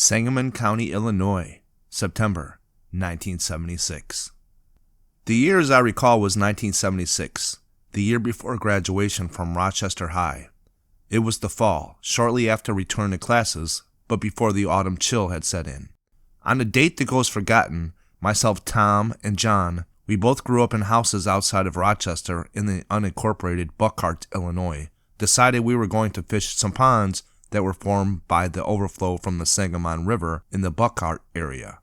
Sangamon County, Illinois, September 1976. The year as I recall was 1976, the year before graduation from Rochester High. It was the fall, shortly after return to classes, but before the autumn chill had set in. On a date that goes forgotten, myself, Tom, and John, we both grew up in houses outside of Rochester in the unincorporated Buckhart, Illinois, decided we were going to fish some ponds that were formed by the overflow from the Sangamon River in the Buckhart area.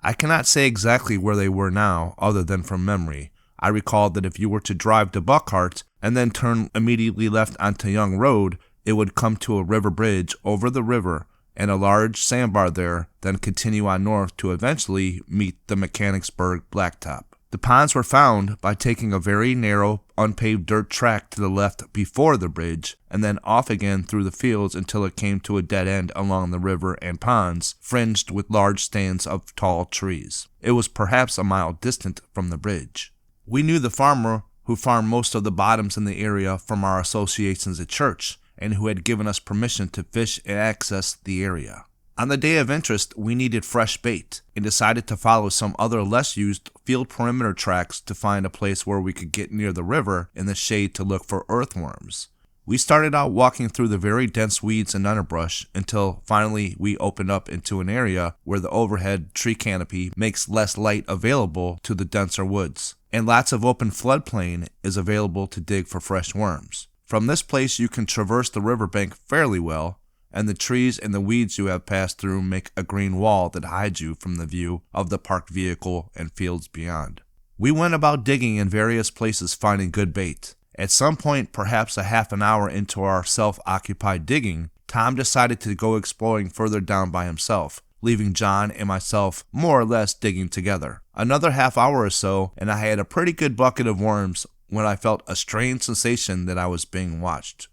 I cannot say exactly where they were now, other than from memory. I recall that if you were to drive to Buckhart and then turn immediately left onto Young Road, it would come to a river bridge over the river and a large sandbar there, then continue on north to eventually meet the Mechanicsburg Blacktop. The ponds were found by taking a very narrow, unpaved dirt track to the left before the bridge, and then off again through the fields until it came to a dead end along the river and ponds, fringed with large stands of tall trees. It was perhaps a mile distant from the bridge. We knew the farmer who farmed most of the bottoms in the area from our associations at church, and who had given us permission to fish and access the area. On the day of interest, we needed fresh bait, and decided to follow some other less used field perimeter tracks to find a place where we could get near the river in the shade to look for earthworms. We started out walking through the very dense weeds and underbrush until finally we opened up into an area where the overhead tree canopy makes less light available to the denser woods, and lots of open floodplain is available to dig for fresh worms. From this place you can traverse the riverbank fairly well, and the trees and the weeds you have passed through make a green wall that hides you from the view of the parked vehicle and fields beyond. We went about digging in various places finding good bait. At some point, perhaps a half an hour into our self-occupied digging, Tom decided to go exploring further down by himself, leaving John and myself more or less digging together. Another half hour or so, and I had a pretty good bucket of worms when I felt a strange sensation that I was being watched.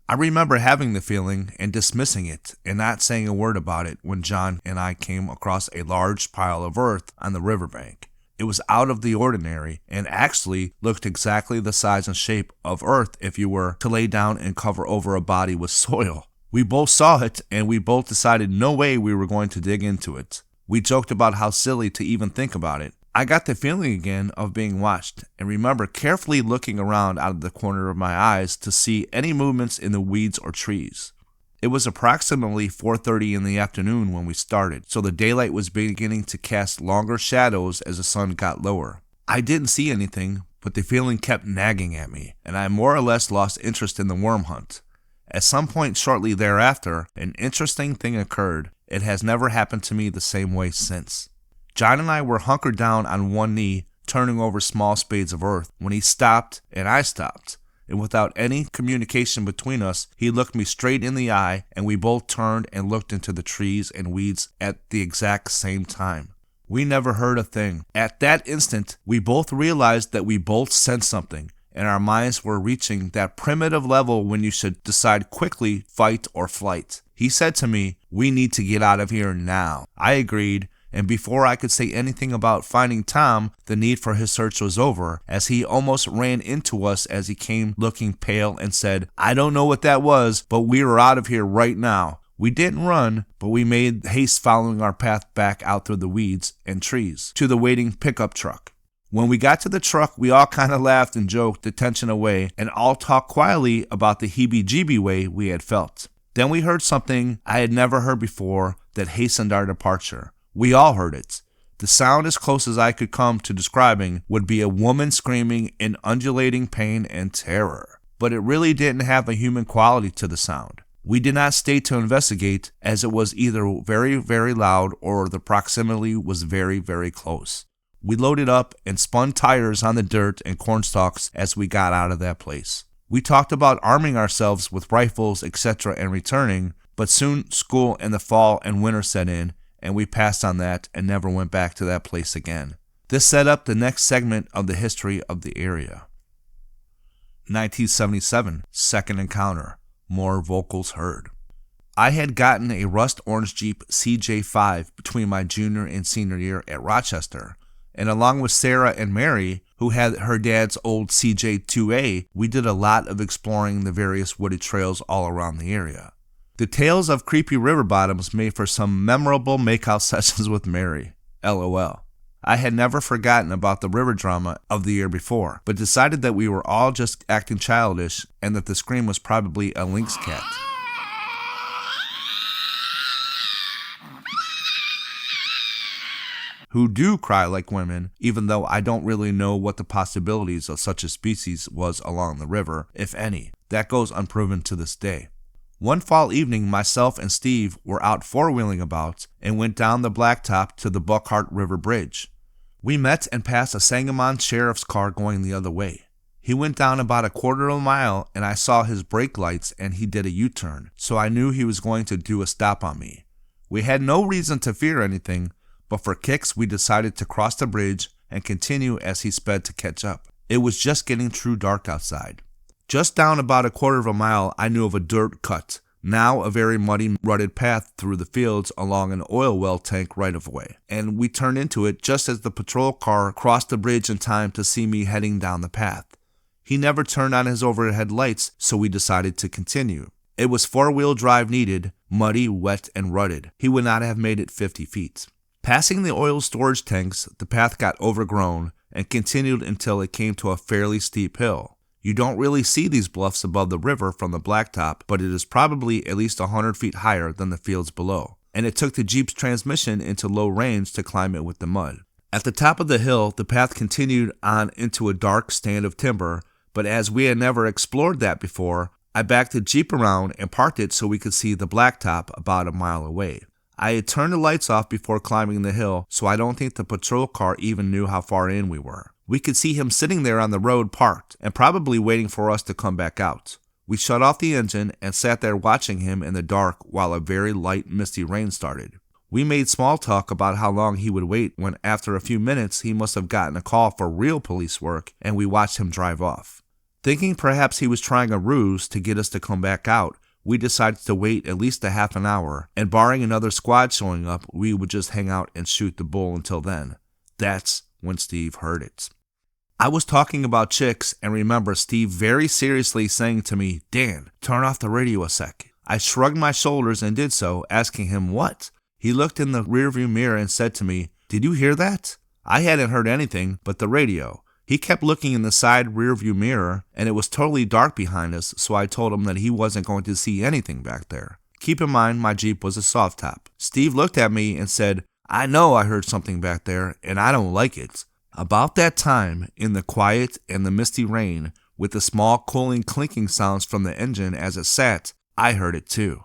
I remember having the feeling and dismissing it and not saying a word about it when John and I came across a large pile of earth on the riverbank. It was out of the ordinary and actually looked exactly the size and shape of earth if you were to lay down and cover over a body with soil. We both saw it and we both decided no way we were going to dig into it. We joked about how silly to even think about it. I got the feeling again of being watched and remember carefully looking around out of the corner of my eyes to see any movements in the weeds or trees. It was approximately 4:30 in the afternoon when we started, so the daylight was beginning to cast longer shadows as the sun got lower. I didn't see anything, but the feeling kept nagging at me, and I more or less lost interest in the worm hunt. At some point shortly thereafter, an interesting thing occurred. It has never happened to me the same way since. John and I were hunkered down on one knee, turning over small spades of earth, when he stopped and I stopped. And without any communication between us, he looked me straight in the eye, and we both turned and looked into the trees and weeds at the exact same time. We never heard a thing. At that instant, we both realized that we both sensed something, and our minds were reaching that primitive level when you should decide quickly, fight or flight. He said to me, "We need to get out of here now." I agreed. And before I could say anything about finding Tom, the need for his search was over, as he almost ran into us as he came looking pale and said, "I don't know what that was, but we are out of here right now." We didn't run, but we made haste following our path back out through the weeds and trees to the waiting pickup truck. When we got to the truck, we all kind of laughed and joked the tension away and all talked quietly about the heebie-jeebie way we had felt. Then we heard something I had never heard before that hastened our departure. We all heard it. The sound, as close as I could come to describing, would be a woman screaming in undulating pain and terror. But it really didn't have a human quality to the sound. We did not stay to investigate, as it was either very, very loud or the proximity was very, very close. We loaded up and spun tires on the dirt and cornstalks as we got out of that place. We talked about arming ourselves with rifles, etc. and returning, but soon school and the fall and winter set in, and we passed on that and never went back to that place again. This set up the next segment of the history of the area. 1977, second encounter, more vocals heard. I had gotten a rust orange Jeep CJ5 between my junior and senior year at Rochester, and along with Sarah and Mary, who had her dad's old CJ2A, we did a lot of exploring the various wooded trails all around the area. The tales of creepy river bottoms made for some memorable makeout sessions with Mary. LOL. I had never forgotten about the river drama of the year before, but decided that we were all just acting childish and that the scream was probably a lynx cat. Who do cry like women, even though I don't really know what the possibilities of such a species was along the river, if any. That goes unproven to this day. One fall evening, myself and Steve were out four-wheeling about and went down the blacktop to the Buckhart River Bridge. We met and passed a Sangamon sheriff's car going the other way. He went down about a quarter of a mile and I saw his brake lights and he did a U-turn, so I knew he was going to do a stop on me. We had no reason to fear anything, but for kicks we decided to cross the bridge and continue as he sped to catch up. It was just getting true dark outside. Just down about a quarter of a mile I knew of a dirt cut, now a very muddy, rutted path through the fields along an oil well tank right-of-way, and we turned into it just as the patrol car crossed the bridge in time to see me heading down the path. He never turned on his overhead lights, so we decided to continue. It was four-wheel drive needed, muddy, wet, and rutted. He would not have made it 50 feet. Passing the oil storage tanks, the path got overgrown and continued until it came to a fairly steep hill. You don't really see these bluffs above the river from the blacktop, but it is probably at least 100 feet higher than the fields below, and it took the Jeep's transmission into low range to climb it with the mud. At the top of the hill, the path continued on into a dark stand of timber, but as we had never explored that before, I backed the Jeep around and parked it so we could see the blacktop about a mile away. I had turned the lights off before climbing the hill, so I don't think the patrol car even knew how far in we were. We could see him sitting there on the road parked and probably waiting for us to come back out. We shut off the engine and sat there watching him in the dark while a very light misty rain started. We made small talk about how long he would wait when after a few minutes he must have gotten a call for real police work and we watched him drive off. Thinking perhaps he was trying a ruse to get us to come back out, we decided to wait at least a half an hour, and barring another squad showing up, we would just hang out and shoot the bull until then. That's when Steve heard it. I was talking about chicks and remember Steve very seriously saying to me, "Dan, turn off the radio a sec." I shrugged my shoulders and did so, asking him what. He looked in the rearview mirror and said to me, "Did you hear that?" I hadn't heard anything but the radio. He kept looking in the side rearview mirror and it was totally dark behind us, so I told him that he wasn't going to see anything back there. Keep in mind my Jeep was a soft top. Steve looked at me and said, "I know I heard something back there and I don't like it." About that time, in the quiet and the misty rain, with the small cooling clinking sounds from the engine as it sat, I heard it too.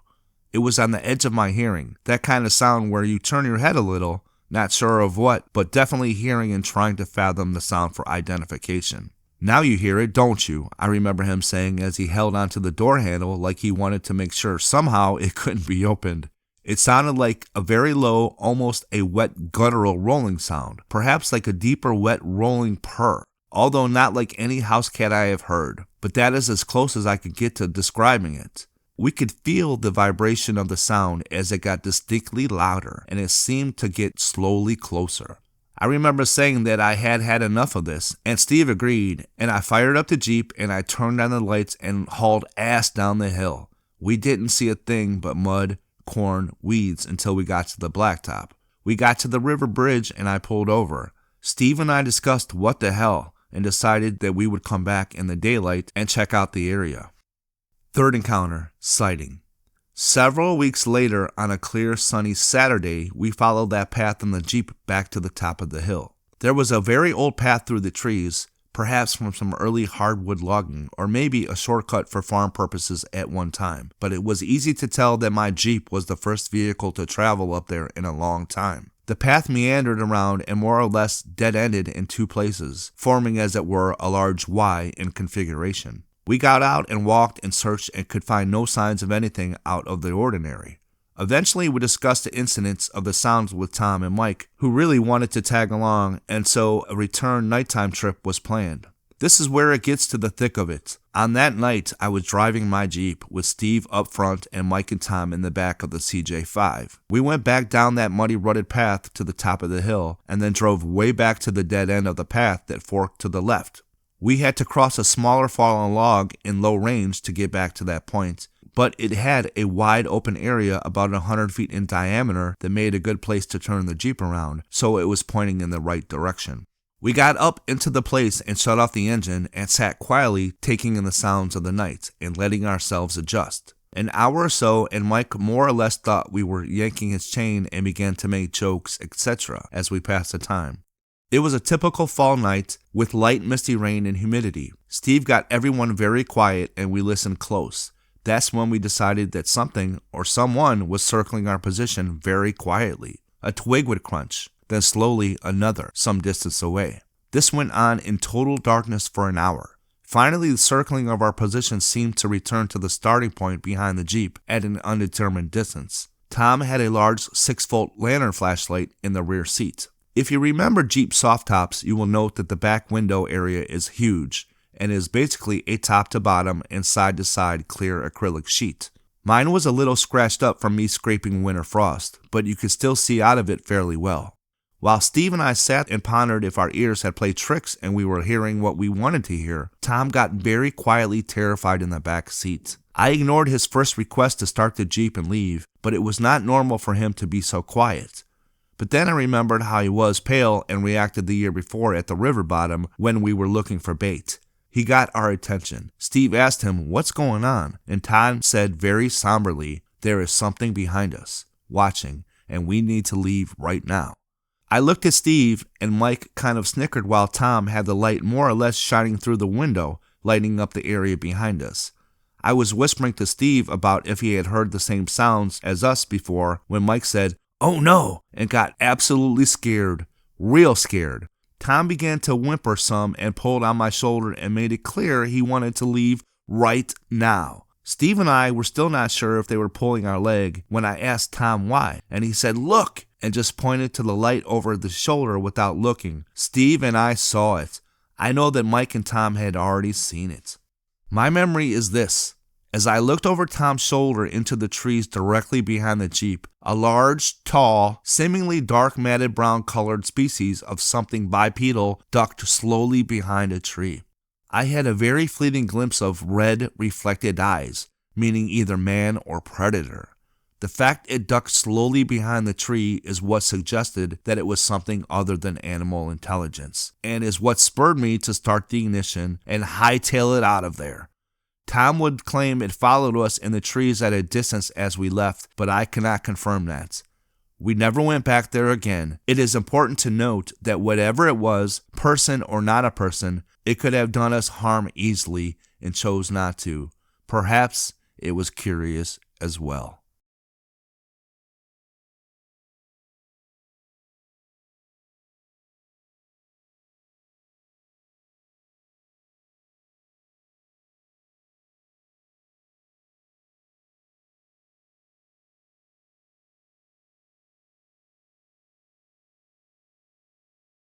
It was on the edge of my hearing, that kind of sound where you turn your head a little, not sure of what, but definitely hearing and trying to fathom the sound for identification. "Now you hear it, don't you?" I remember him saying as he held onto the door handle like he wanted to make sure somehow it couldn't be opened. It sounded like a very low, almost a wet guttural rolling sound, perhaps like a deeper wet rolling purr, although not like any house cat I have heard, but that is as close as I could get to describing it. We could feel the vibration of the sound as it got distinctly louder, and it seemed to get slowly closer. I remember saying that I had had enough of this, and Steve agreed, and I fired up the Jeep and I turned on the lights and hauled ass down the hill. We didn't see a thing but mud, corn, weeds until we got to the blacktop. We got to the river bridge and I pulled over. Steve and I discussed what the hell and decided that we would come back in the daylight and check out the area. Third encounter, sighting. Several weeks later, on a clear, sunny Saturday, we followed that path in the Jeep back to the top of the hill. There was a very old path through the trees, perhaps from some early hardwood logging, or maybe a shortcut for farm purposes at one time, but it was easy to tell that my Jeep was the first vehicle to travel up there in a long time. The path meandered around and more or less dead-ended in two places, forming as it were a large Y in configuration. We got out and walked and searched and could find no signs of anything out of the ordinary. Eventually, we discussed the incidents of the sounds with Tom and Mike, who really wanted to tag along, and so a return nighttime trip was planned. This is where it gets to the thick of it. On that night, I was driving my Jeep with Steve up front and Mike and Tom in the back of the CJ5. We went back down that muddy, rutted path to the top of the hill, and then drove way back to the dead end of the path that forked to the left. We had to cross a smaller fallen log in low range to get back to that point, but it had a wide open area about 100 feet in diameter that made a good place to turn the Jeep around, so it was pointing in the right direction. We got up into the place and shut off the engine and sat quietly taking in the sounds of the night and letting ourselves adjust. An hour or so and Mike more or less thought we were yanking his chain and began to make jokes, etc. as we passed the time. It was a typical fall night with light misty rain and humidity. Steve got everyone very quiet and we listened close. That's when we decided that something or someone was circling our position very quietly. A twig would crunch, then slowly another some distance away. This went on in total darkness for an hour. Finally, the circling of our position seemed to return to the starting point behind the Jeep at an undetermined distance. Tom had a large 6-volt lantern flashlight in the rear seat. If you remember Jeep soft tops, you will note that the back window area is huge and is basically a top-to-bottom and side-to-side clear acrylic sheet. Mine was a little scratched up from me scraping winter frost, but you could still see out of it fairly well. While Steve and I sat and pondered if our ears had played tricks and we were hearing what we wanted to hear, Tom got very quietly terrified in the back seat. I ignored his first request to start the Jeep and leave, but it was not normal for him to be so quiet. But then I remembered how he was pale and reacted the year before at the river bottom when we were looking for bait. He got our attention. Steve asked him, "What's going on?" And Tom said very somberly, "There is something behind us, watching, and we need to leave right now." I looked at Steve, and Mike kind of snickered while Tom had the light more or less shining through the window, lighting up the area behind us. I was whispering to Steve about if he had heard the same sounds as us before when Mike said, "Oh no," and got absolutely scared, real scared. Tom began to whimper some and pulled on my shoulder and made it clear he wanted to leave right now. Steve and I were still not sure if they were pulling our leg when I asked Tom why, and he said, "Look," and just pointed to the light over the shoulder without looking. Steve and I saw it. I know that Mike and Tom had already seen it. My memory is this. As I looked over Tom's shoulder into the trees directly behind the Jeep, a large, tall, seemingly dark matted brown colored species of something bipedal ducked slowly behind a tree. I had a very fleeting glimpse of red reflected eyes, meaning either man or predator. The fact it ducked slowly behind the tree is what suggested that it was something other than animal intelligence, and is what spurred me to start the ignition and hightail it out of there. Tom would claim it followed us in the trees at a distance as we left, but I cannot confirm that. We never went back there again. It is important to note that whatever it was, person or not a person, it could have done us harm easily and chose not to. Perhaps it was curious as well.